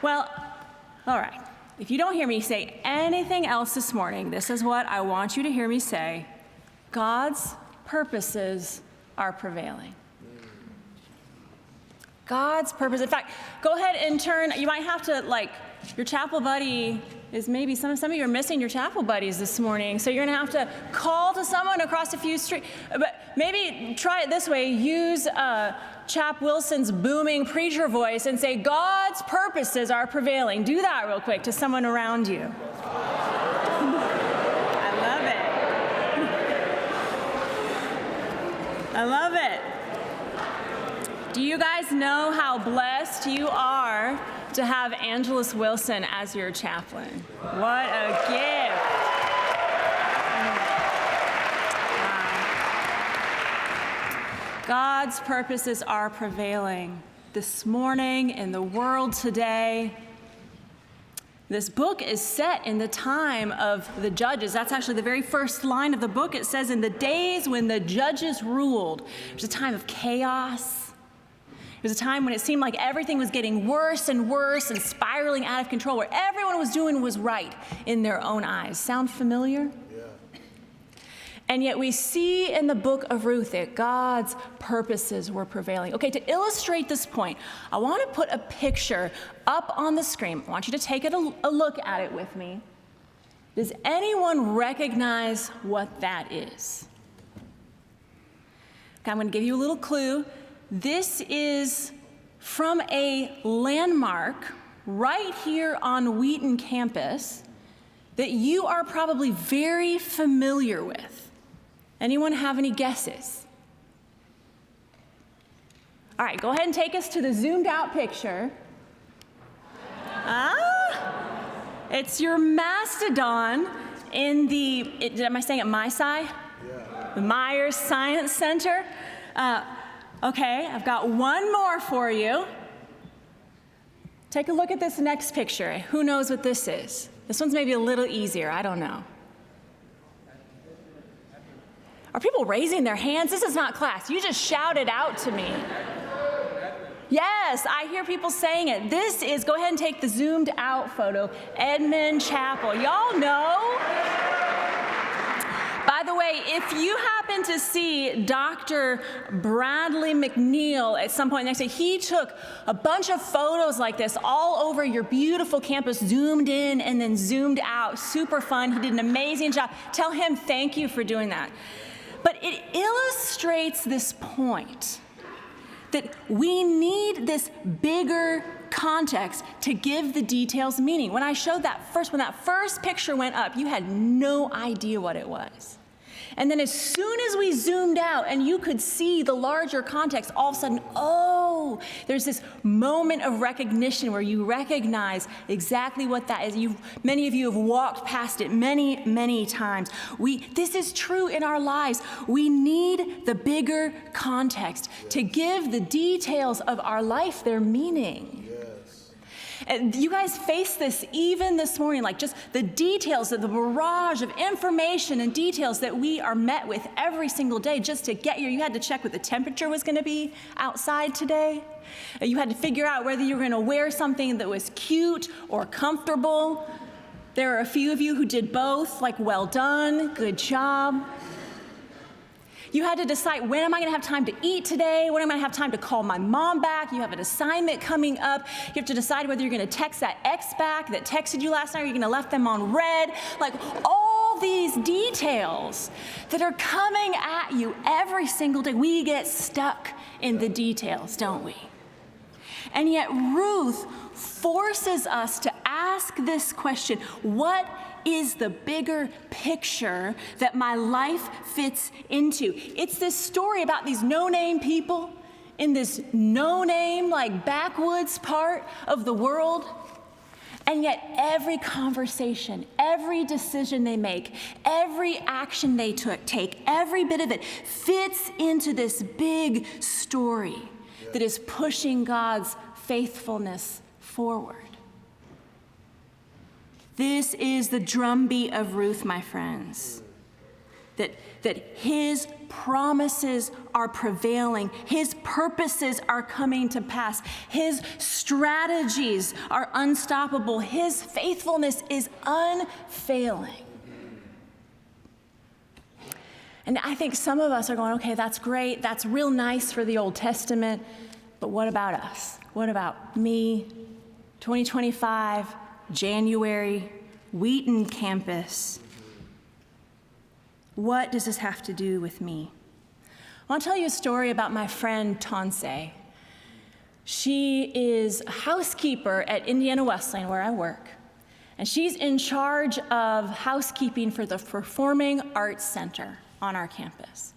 Well, all right. If you don't hear me say anything else this morning, this is what I want you to hear me say. God's purposes are prevailing. God's purpose. In fact, go ahead and turn. You might have to, your chapel buddy is maybe some of you are missing your chapel buddies this morning. So you're going to have to call to someone across a few streets. But maybe try it this way. Use Chap Wilson's booming preacher voice and say, God's purposes are prevailing. Do that real quick to someone around you. I love it. I love it. Do you guys know how blessed you are to have Angelus Wilson as your chaplain? What a gift. Wow. God's purposes are prevailing this morning in the world today. This book is set in the time of the judges. That's actually the very first line of the book. It says, in the days when the judges ruled. It was a time of chaos. It was a time when it seemed like everything was getting worse and worse and spiraling out of control, where everyone was doing was right in their own eyes. Sound familiar? Yeah. And yet we see in the book of Ruth that God's purposes were prevailing. Okay, to illustrate this point, I want to put a picture up on the screen. I want you to take a look at it with me. Does anyone recognize what that is? Okay, I'm going to give you a little clue. This is from a landmark right here on Wheaton campus that you are probably very familiar with. Anyone have any guesses? All right, go ahead and take us to the zoomed out picture. It's your mastodon in am I saying it MySci? Yeah. The Myers Science Center. Okay, I've got one more for you. Take a look at this next picture. Who knows what this is? This one's maybe a little easier. I don't know. Are people raising their hands? This is not class. You just shouted out to me. Yes, I hear people saying it. This is, go ahead and take the zoomed out photo, Edmund Chapel. Y'all know? By the way, if you happen to see Dr. Bradley McNeil at some point next day, he took a bunch of photos like this all over your beautiful campus, zoomed in and then zoomed out. Super fun. He did an amazing job. Tell him thank you for doing that. But it illustrates this point that we need this bigger context to give the details meaning. When I showed when that first picture went up, you had no idea what it was. And then as soon as we zoomed out and you could see the larger context, all of a sudden, there's this moment of recognition where you recognize exactly what that is. Many of you have walked past it many, many times. This is true in our lives. We need the bigger context to give the details of our life their meaning. And you guys face this even this morning, like just the details of the barrage of information and details that we are met with every single day just to get here. You had to check what the temperature was going to be outside today. You had to figure out whether you were going to wear something that was cute or comfortable. There are a few of you who did both, well done, good job. You had to decide, when am I going to have time to eat today? When am I going to have time to call my mom back? You have an assignment coming up. You have to decide whether you're going to text that ex back that texted you last night, or you're going to left them on red. All these details that are coming at you every single day. We get stuck in the details, don't we? And yet Ruth forces us to ask this question: what is the bigger picture that my life fits into? It's this story about these no-name people in this no-name, backwoods part of the world. And yet every conversation, every decision they make, every action they take, every bit of it fits into this big story that is pushing God's faithfulness forward. This is the drumbeat of Ruth, my friends. that his promises are prevailing, his purposes are coming to pass, his strategies are unstoppable, his faithfulness is unfailing. And I think some of us are going, okay, that's great, that's real nice for the Old Testament, but what about us? What about me? 2025, January, Wheaton campus. What does this have to do with me? I want to tell you a story about my friend Tansei. She is a housekeeper at Indiana Wesleyan, where I work, and she's in charge of housekeeping for the Performing Arts Center on our campus.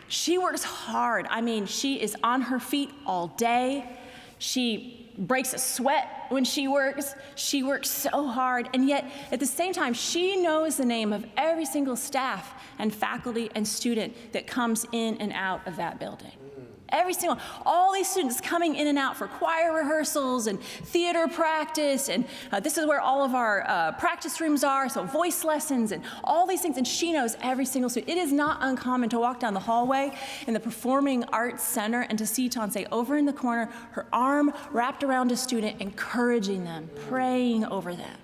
She works hard. I mean, she is on her feet all day. She breaks a sweat when she works. She works so hard, and yet at the same time, she knows the name of every single staff and faculty and student that comes in and out of that building. Every single, all these students coming in and out for choir rehearsals and theater practice, and this is where all of our practice rooms are, so voice lessons and all these things, and she knows every single student. It is not uncommon to walk down the hallway in the Performing Arts Center and to see Tansei over in the corner, her arm wrapped around a student, encouraging them, praying over them.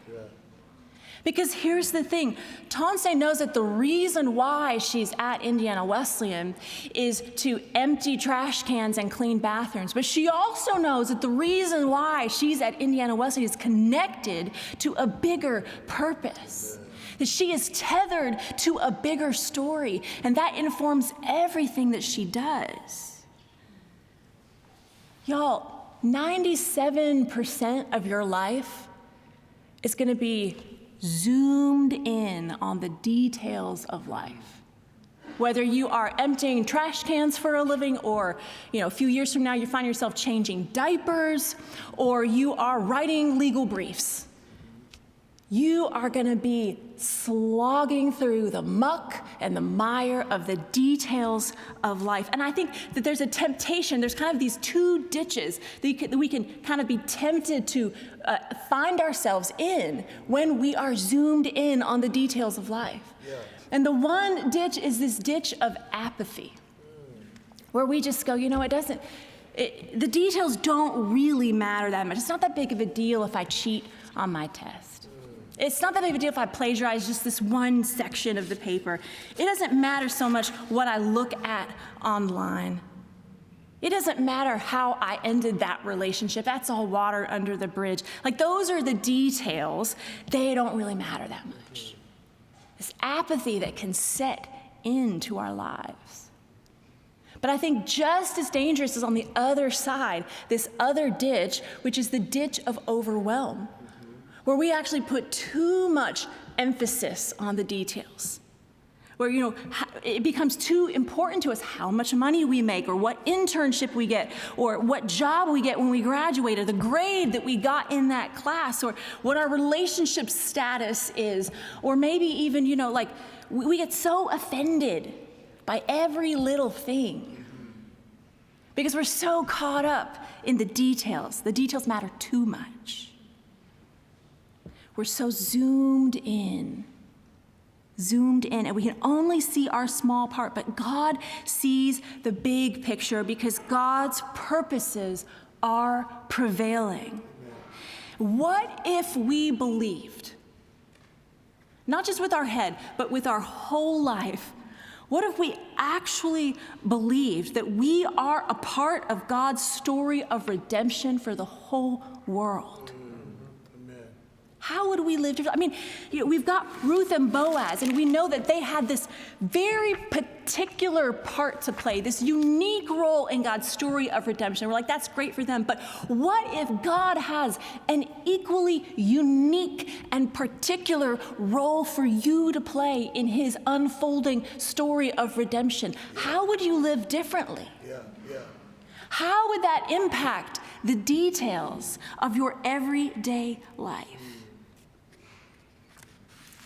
Because here's the thing, Tansei knows that the reason why she's at Indiana Wesleyan is to empty trash cans and clean bathrooms. But she also knows that the reason why she's at Indiana Wesleyan is connected to a bigger purpose. That she is tethered to a bigger story, and that informs everything that she does. Y'all, 97% of your life is going to be zoomed in on the details of life. Whether you are emptying trash cans for a living, or a few years from now you find yourself changing diapers, or you are writing legal briefs, you are going to be slogging through the muck and the mire of the details of life. And I think that there's a temptation, there's kind of these two ditches that we can kind of be tempted to find ourselves in when we are zoomed in on the details of life. Yeah. And the one ditch is this ditch of apathy, where we just go, the details don't really matter that much. It's not that big of a deal if I cheat on my test. It's not that big of a deal if I plagiarize just this one section of the paper. It doesn't matter so much what I look at online. It doesn't matter how I ended that relationship. That's all water under the bridge. Like, those are the details. They don't really matter that much. This apathy that can set into our lives. But I think just as dangerous is on the other side, this other ditch, which is the ditch of overwhelm, where we actually put too much emphasis on the details, where it becomes too important to us how much money we make, or what internship we get, or what job we get when we graduate, or the grade that we got in that class, or what our relationship status is, or maybe even we get so offended by every little thing because we're so caught up in the details. The details matter too much. We're so zoomed in, and we can only see our small part, but God sees the big picture because God's purposes are prevailing. What if we believed, not just with our head, but with our whole life, what if we actually believed that we are a part of God's story of redemption for the whole world? How would we live differently? We've got Ruth and Boaz, and we know that they had this very particular part to play, this unique role in God's story of redemption. We're like, that's great for them, but what if God has an equally unique and particular role for you to play in his unfolding story of redemption? How would you live differently? How would that impact the details of your everyday life?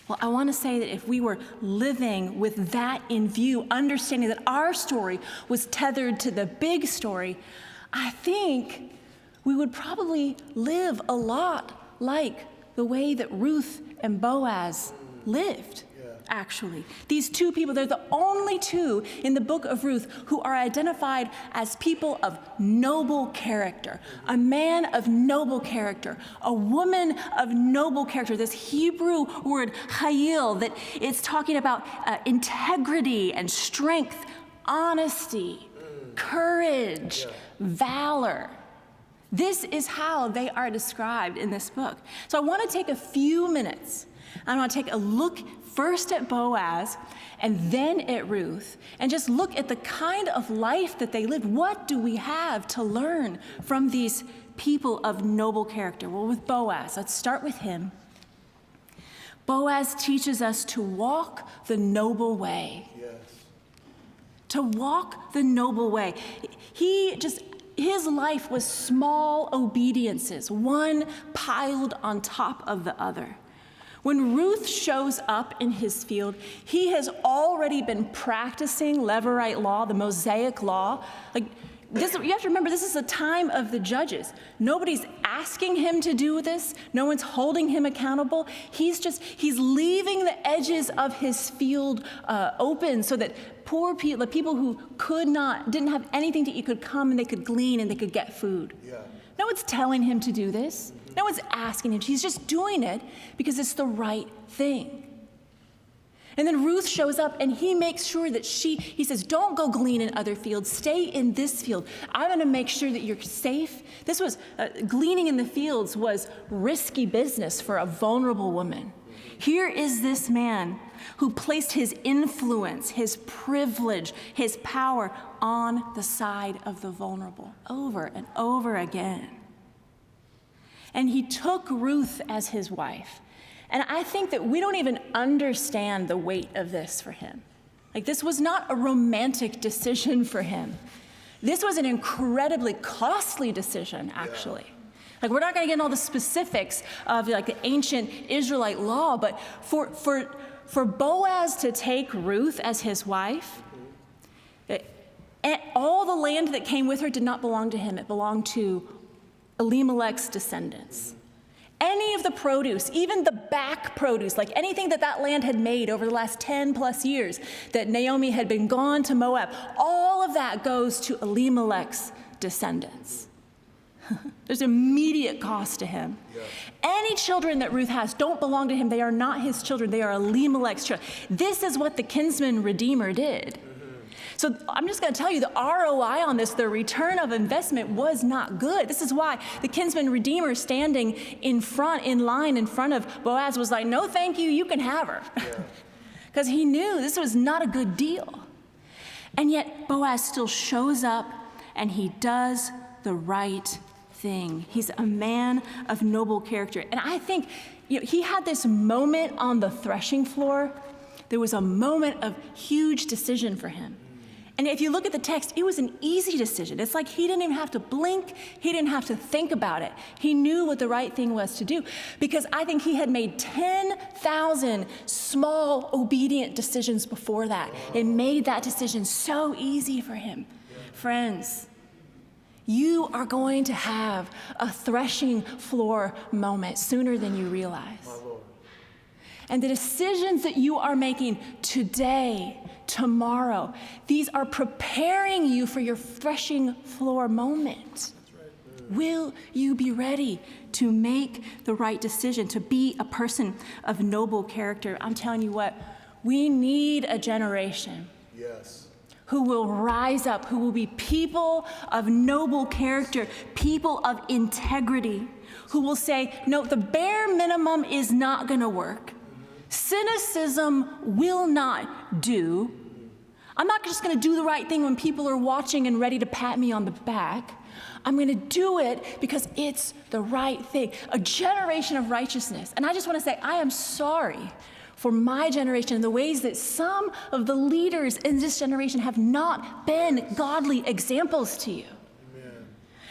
Well, I want to say that if we were living with that in view, understanding that our story was tethered to the big story, I think we would probably live a lot like the way that Ruth and Boaz lived actually. These two people, they're the only two in the book of Ruth who are identified as people of noble character. A man of noble character, a woman of noble character. This Hebrew word chayil, that it's talking about integrity and strength, honesty, courage, valor. This is how they are described in this book. So I want to take a few minutes. I want to take a look first at Boaz and then at Ruth and just look at the kind of life that they lived. What do we have to learn from these people of noble character? Well, with Boaz, let's start with him. Boaz teaches us to walk the noble way. Yes. To walk the noble way. His life was small obediences, one piled on top of the other. When Ruth shows up in his field, he has already been practicing Levirate law, the Mosaic law. Like this, you have to remember, this is a time of the judges. Nobody's asking him to do this. No one's holding him accountable. He's leaving the edges of his field open so that poor people, the people who didn't have anything to eat, could come and they could glean and they could get food. Yeah. No one's telling him to do this. No one's asking him. He's just doing it because it's the right thing. And then Ruth shows up and he makes sure that he says, don't go glean in other fields. Stay in this field. I'm going to make sure that you're safe. This was, gleaning in the fields was risky business for a vulnerable woman. Here is this man who placed his influence, his privilege, his power on the side of the vulnerable over and over again. And he took Ruth as his wife. And I think that we don't even understand the weight of this for him. Like, this was not a romantic decision for him. This was an incredibly costly decision, actually. Yeah. Like, we're not going to get into all the specifics of like the ancient Israelite law, but for Boaz to take Ruth as his wife, all the land that came with her did not belong to him. It belonged to Elimelech's descendants. Any of the produce, even the back produce, like anything that land had made over the last 10 plus years that Naomi had been gone to Moab, all of that goes to Elimelech's descendants. There's immediate cost to him. Yeah. Any children that Ruth has don't belong to him. They are not his children. They are Elimelech's children. This is what the kinsman redeemer did. So I'm just going to tell you, the ROI on this, the return of investment, was not good. This is why the kinsman redeemer standing in line in front of Boaz was like, no, thank you, you can have her. Because he knew this was not a good deal. And yet Boaz still shows up and he does the right thing. He's a man of noble character. And I think he had this moment on the threshing floor. There was a moment of huge decision for him. And if you look at the text, it was an easy decision. It's like he didn't even have to blink. He didn't have to think about it. He knew what the right thing was to do, because I think he had made 10,000 small, obedient decisions before that. It made that decision so easy for him. Friends, you are going to have a threshing floor moment sooner than you realize. And the decisions that you are making today, tomorrow, these are preparing you for your threshing floor moment. Will you be ready to make the right decision, to be a person of noble character? I'm telling you what, we need a generation who will rise up, who will be people of noble character, people of integrity, who will say, no, the bare minimum is not going to work. Cynicism will not do. I'm not just going to do the right thing when people are watching and ready to pat me on the back. I'm going to do it because it's the right thing. A generation of righteousness. And I just want to say, I am sorry for my generation and the ways that some of the leaders in this generation have not been godly examples to you. Amen.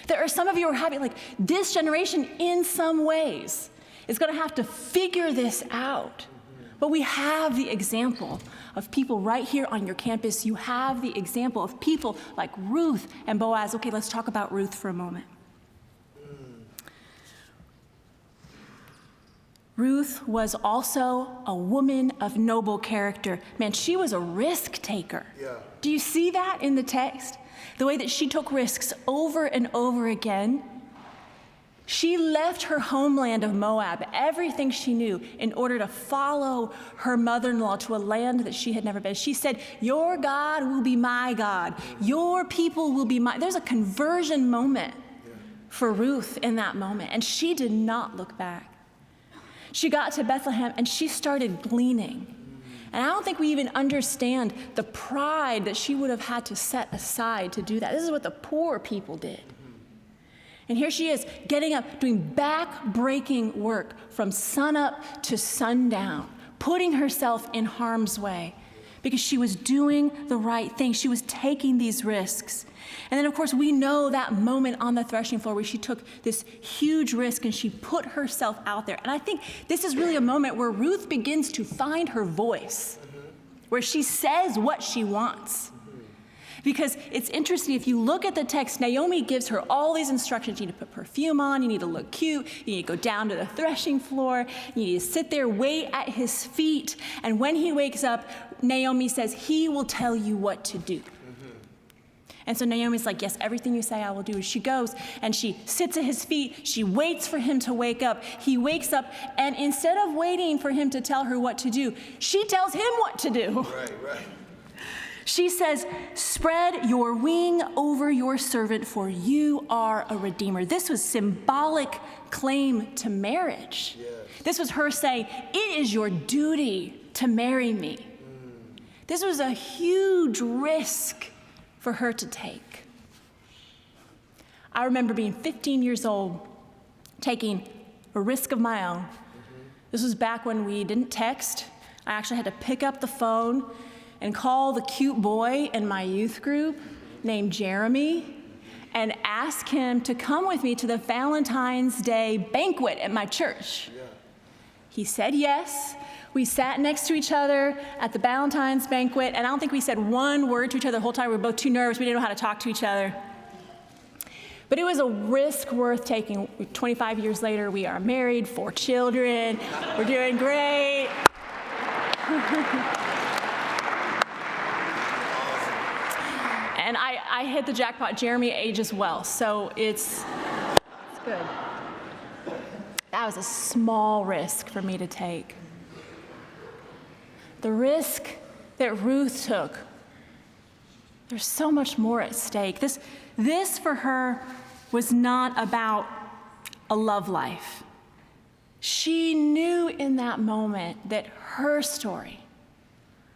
There are some of you who are having, like, this generation in some ways is going to have to figure this out. But we have the example of people right here on your campus. You have the example of people like Ruth and Boaz. Okay, let's talk about Ruth for a moment. Ruth was also a woman of noble character. Man, she was a risk taker. Yeah. Do you see that in the text? The way that she took risks over and over again. She left her homeland of Moab, everything she knew, in order to follow her mother-in-law to a land that she had never been. She said, your God will be my God. Your people will be my. There's a conversion moment for Ruth in that moment, and she did not look back. She got to Bethlehem, and she started gleaning. And I don't think we even understand the pride that she would have had to set aside to do that. This is what the poor people did. And here she is, getting up, doing back-breaking work from sunup to sundown, putting herself in harm's way because she was doing the right thing. She was taking these risks. And then, of course, we know that moment on the threshing floor where she took this huge risk and she put herself out there. And I think this is really a moment where Ruth begins to find her voice, where she says what she wants. Because it's interesting, if you look at the text, Naomi gives her all these instructions. You need to put perfume on, you need to look cute, you need to go down to the threshing floor, you need to sit there, wait at his feet. And when he wakes up, Naomi says, he will tell you what to do. And so Naomi's like, yes, everything you say I will do. She goes and she sits at his feet. She waits for him to wake up. He wakes up, and instead of waiting for him to tell her what to do, she tells him what to do. Right. She says, spread your wing over your servant, for you are a redeemer. This was symbolic claim to marriage. Yes. This was her saying, it is your duty to marry me. This was a huge risk for her to take. I remember being 15 years old, taking a risk of my own. This was back when we didn't text. I actually had to pick up the phone and call the cute boy in my youth group named Jeremy and ask him to come with me to the Valentine's Day banquet at my church. Yeah. He said yes. We sat next to each other at the Valentine's banquet, and I don't think we said one word to each other the whole time. We were both too nervous. We didn't know how to talk to each other. But it was a risk worth taking. 25 years later, we are married, 4 children. We're doing great. And I hit the jackpot. Jeremy ages well, so it's good. That was a small risk for me to take. The risk that Ruth took, there's so much more at stake. This for her was not about a love life. She knew in that moment that her story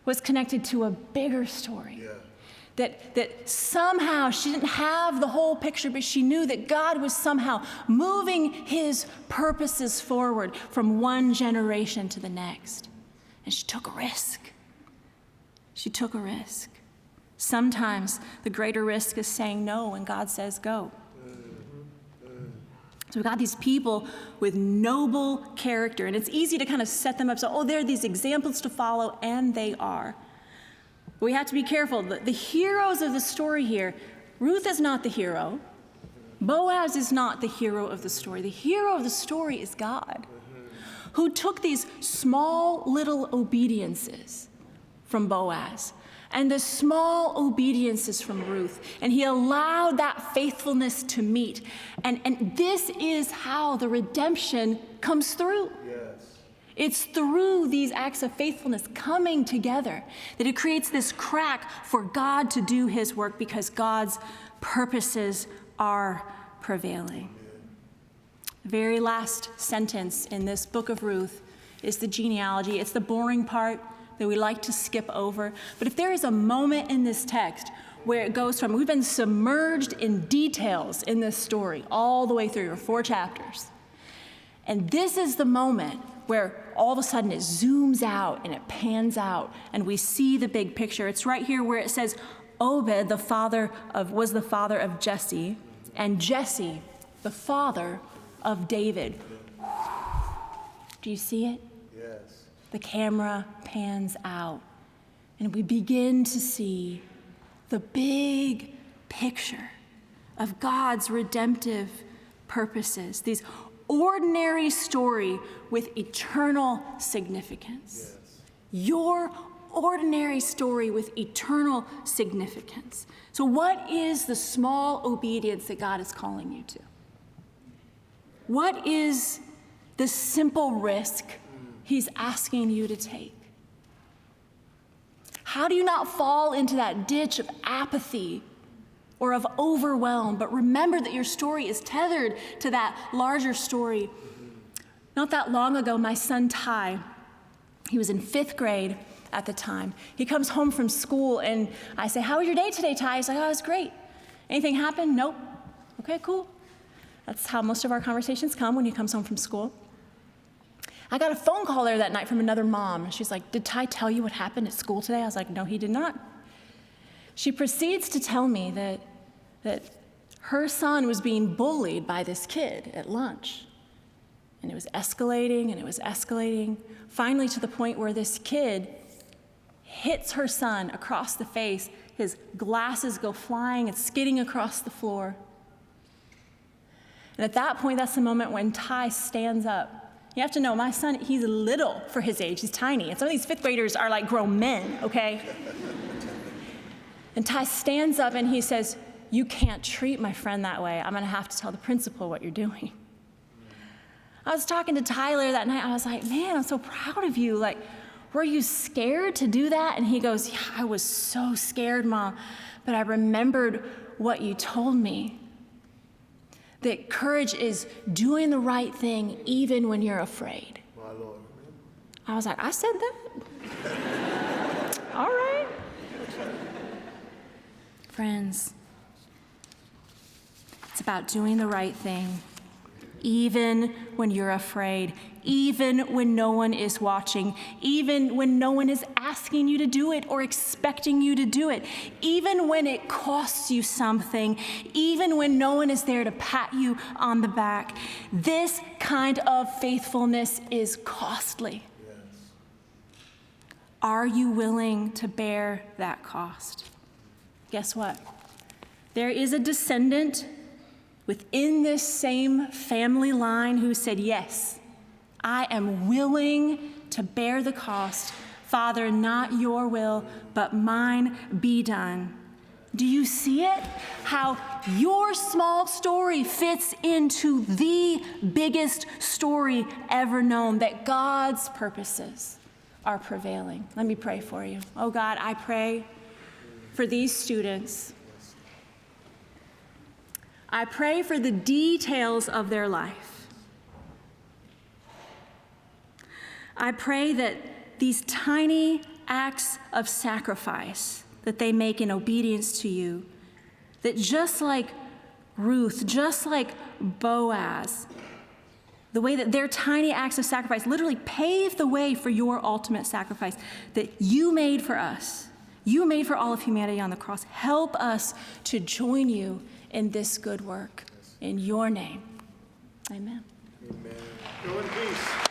was connected to a bigger story. Yeah. That somehow she didn't have the whole picture, but she knew that God was somehow moving his purposes forward from one generation to the next. And she took a risk. She took a risk. Sometimes the greater risk is saying no when God says go. So we've got these people with noble character, and it's easy to kind of set them up so, they're these examples to follow, and they are. But we have to be careful. The heroes of the story here, Ruth is not the hero. Boaz is not the hero of the story. The hero of the story is God, who took these small little obediences from Boaz and the small obediences from Ruth, and he allowed that faithfulness to meet. And this is how the redemption comes through. Yes. It's through these acts of faithfulness coming together that it creates this crack for God to do his work, because God's purposes are prevailing. The very last sentence in this book of Ruth is the genealogy. It's the boring part that we like to skip over. But if there is a moment in this text where it goes from, we've been submerged in details in this story all the way through, or 4 chapters. And this is the moment where all of a sudden it zooms out and it pans out and we see the big picture. It's right here where it says Obed was the father of Jesse, and Jesse the father of David. Do you see it? Yes. The camera pans out and we begin to see the big picture of God's redemptive purposes, these ordinary story with eternal significance. Yes. Your ordinary story with eternal significance. So what is the small obedience that God is calling you to? What is the simple risk he's asking you to take? How do you not fall into that ditch of apathy or of overwhelm, but remember that your story is tethered to that larger story? Not that long ago, my son Ty, he was in 5th grade at the time. He comes home from school and I say, "How was your day today, Ty?" He's like, "Oh, it was great." "Anything happen?" "Nope." "Okay, cool." That's how most of our conversations come when he comes home from school. I got a phone call there that night from another mom. She's like, "Did Ty tell you what happened at school today?" I was like, "No, he did not." She proceeds to tell me that her son was being bullied by this kid at lunch. And it was escalating, and it was escalating, finally to the point where this kid hits her son across the face. His glasses go flying and skidding across the floor. And at that point, that's the moment when Ty stands up. You have to know, my son, he's little for his age. He's tiny. And some of these 5th graders are like grown men, okay? And Ty stands up and he says, "You can't treat my friend that way. I'm going to have to tell the principal what you're doing." I was talking to Tyler that night. I was like, "Man, I'm so proud of you. Like, were you scared to do that?" And he goes, "Yeah, I was so scared, Mom. But I remembered what you told me. That courage is doing the right thing even when you're afraid." My Lord. I was like, "I said that?" All right. Friends, it's about doing the right thing, even when you're afraid, even when no one is watching, even when no one is asking you to do it or expecting you to do it, even when it costs you something, even when no one is there to pat you on the back. This kind of faithfulness is costly. Yes. Are you willing to bear that cost? Guess what? There is a descendant within this same family line who said, "Yes, I am willing to bear the cost. Father, not your will, but mine be done." Do you see it? How your small story fits into the biggest story ever known, that God's purposes are prevailing. Let me pray for you. Oh God, I pray for these students. I pray for the details of their life. I pray that these tiny acts of sacrifice that they make in obedience to you, that just like Ruth, just like Boaz, the way that their tiny acts of sacrifice literally pave the way for your ultimate sacrifice that you made for us. You made for all of humanity on the cross. Help us to join you in this good work. In your name, amen. Amen. Go in peace.